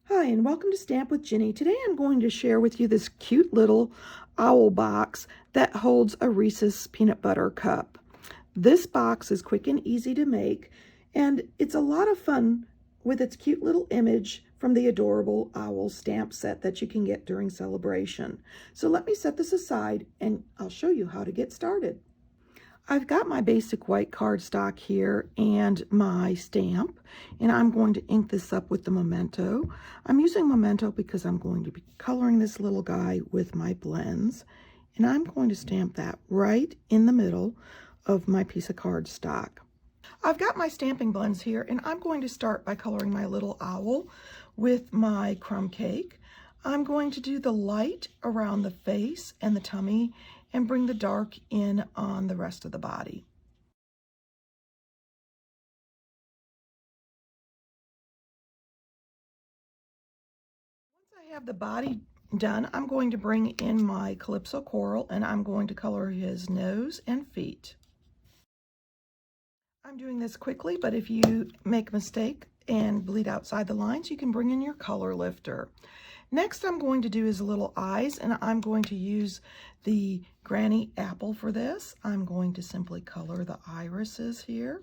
Hi, and welcome to Stamp with Ginny. Today I'm going to share with you this cute little owl box that holds a Reese's peanut butter cup. This box is quick and easy to make, and it's a lot of fun with its cute little image from the adorable owl stamp set that you can get during Sale-a-bration. So let me set this aside and I'll show you how to get started. I've got my basic white cardstock here and my stamp, and I'm going to ink this up with the Memento. I'm using Memento because I'm going to be coloring this little guy with my blends, and I'm going to stamp that right in the middle of my piece of cardstock. I've got my stamping blends here, and I'm going to start by coloring my little owl with my crumb cake. I'm going to do the light around the face and the tummy and bring the dark in on the rest of the body. Once I have the body done, I'm going to bring in my Calypso Coral and I'm going to color his nose and feet. I'm doing this quickly, but if you make a mistake and bleed outside the lines, you can bring in your color lifter. Next, I'm going to do his little eyes, and I'm going to use the Granny Apple for this. I'm going to simply color the irises here.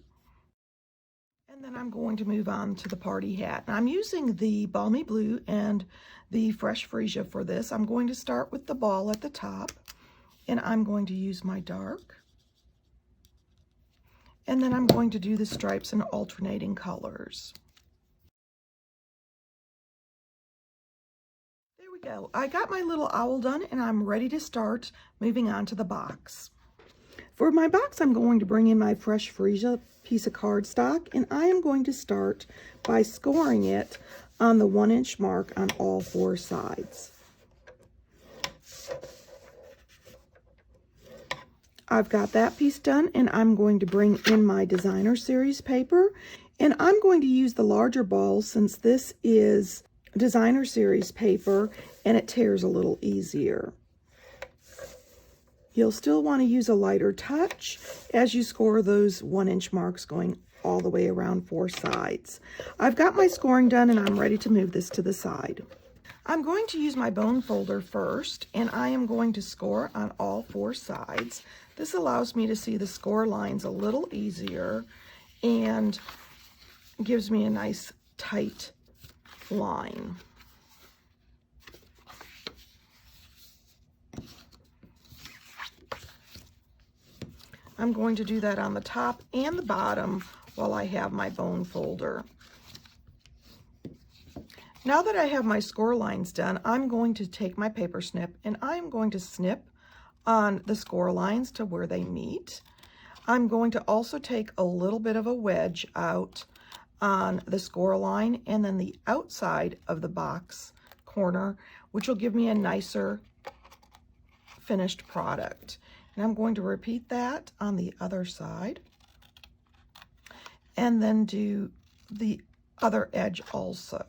And then I'm going to move on to the party hat. And I'm using the Balmy Blue and the Fresh Freesia for this. I'm going to start with the ball at the top, and I'm going to use my dark. And then I'm going to do the stripes in alternating colors. There we go. I got my little owl done, and I'm ready to start moving on to the box. For my box, I'm going to bring in my Fresh Freesia piece of cardstock, and I am going to start by scoring it on the 1-inch mark on all 4 sides. I've got that piece done, and I'm going to bring in my Designer Series paper, and I'm going to use the larger balls since this is Designer Series paper and it tears a little easier. You'll still want to use a lighter touch as you score those 1-inch marks going all the way around 4 sides. I've got my scoring done and I'm ready to move this to the side. I'm going to use my bone folder first, and I am going to score on all 4 sides. This allows me to see the score lines a little easier and gives me a nice tight line. I'm going to do that on the top and the bottom while I have my bone folder. Now that I have my score lines done, I'm going to take my paper snip and I'm going to snip on the score lines to where they meet. I'm going to also take a little bit of a wedge out on the score line and then the outside of the box corner, which will give me a nicer finished product. And I'm going to repeat that on the other side and then do the other edge also.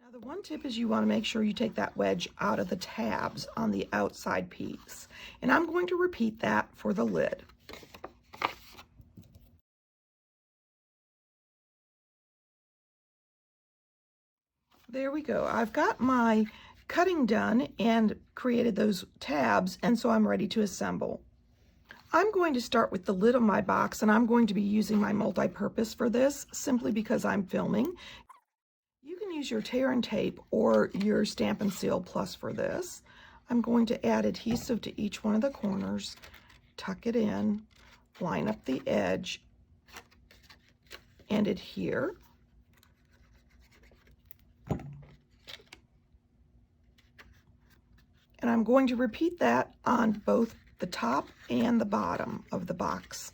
Now the one tip is you want to make sure you take that wedge out of the tabs on the outside piece. And I'm going to repeat that for the lid. There we go. I've got my cutting done and created those tabs, and so I'm ready to assemble. I'm going to start with the lid of my box, and I'm going to be using my multi-purpose for this simply because I'm filming. You can use your tear and tape or your Stampin' Seal Plus for this. I'm going to add adhesive to each one of the corners, tuck it in, line up the edge, and adhere. And I'm going to repeat that on both the top and the bottom of the box.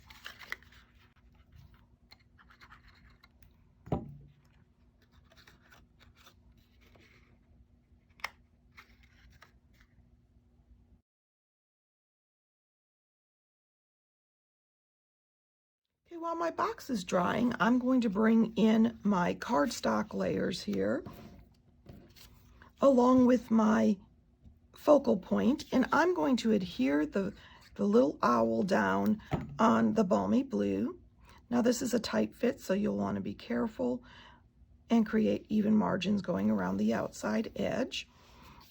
Okay, while my box is drying, I'm going to bring in my cardstock layers here, along with my focal point, and I'm going to adhere the little owl down on the balmy blue. Now this is a tight fit, so you'll want to be careful and create even margins going around the outside edge.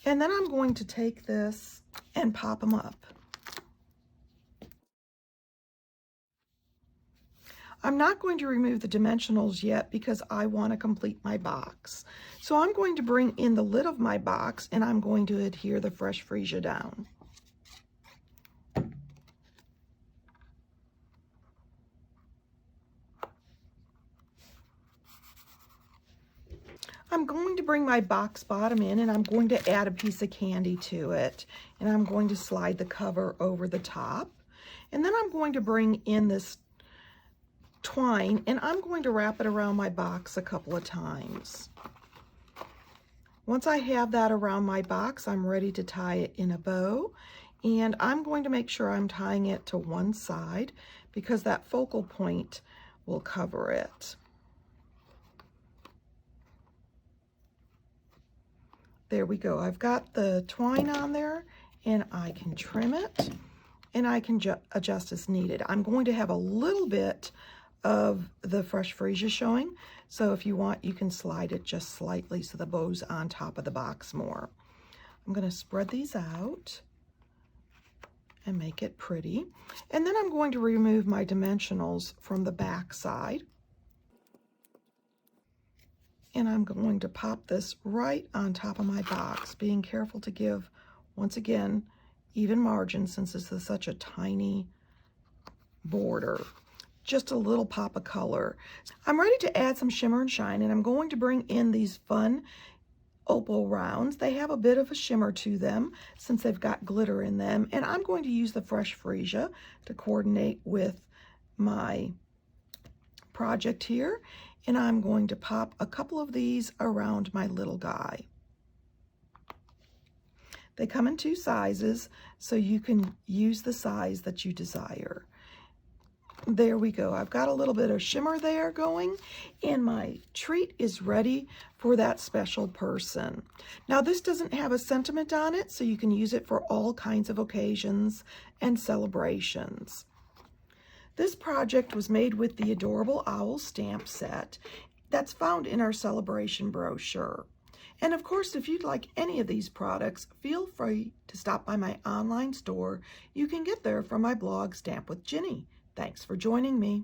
And then I'm going to take this and pop them up. I'm not going to remove the dimensionals yet because I want to complete my box. So I'm going to bring in the lid of my box and I'm going to adhere the fresh freesia down. I'm going to bring my box bottom in and I'm going to add a piece of candy to it. And I'm going to slide the cover over the top. And then I'm going to bring in this twine and I'm going to wrap it around my box a couple of times. Once I have that around my box, I'm ready to tie it in a bow. And I'm going to make sure I'm tying it to one side because that focal point will cover it. There we go. I've got the twine on there and I can trim it and I can adjust as needed. I'm going to have a little bit of the fresh freesia showing, so if you want you can slide it just slightly so the bow's on top of the box more. I'm going to spread these out and make it pretty, and then I'm going to remove my dimensionals from the back side. And I'm going to pop this right on top of my box, being careful to give, once again, even margin since this is such a tiny border. Just a little pop of color. I'm ready to add some shimmer and shine, and I'm going to bring in these fun opal rounds. They have a bit of a shimmer to them since they've got glitter in them, and I'm going to use the fresh freesia to coordinate with my project here. And I'm going to pop a couple of these around my little guy. They come in two sizes, so you can use the size that you desire. There we go. I've got a little bit of shimmer there going, and my treat is ready for that special person. Now this doesn't have a sentiment on it, so you can use it for all kinds of occasions and celebrations. This project was made with the adorable owl stamp set that's found in our celebration brochure. And of course, if you'd like any of these products, feel free to stop by my online store. You can get there from my blog, Stamp with Jini. Thanks for joining me.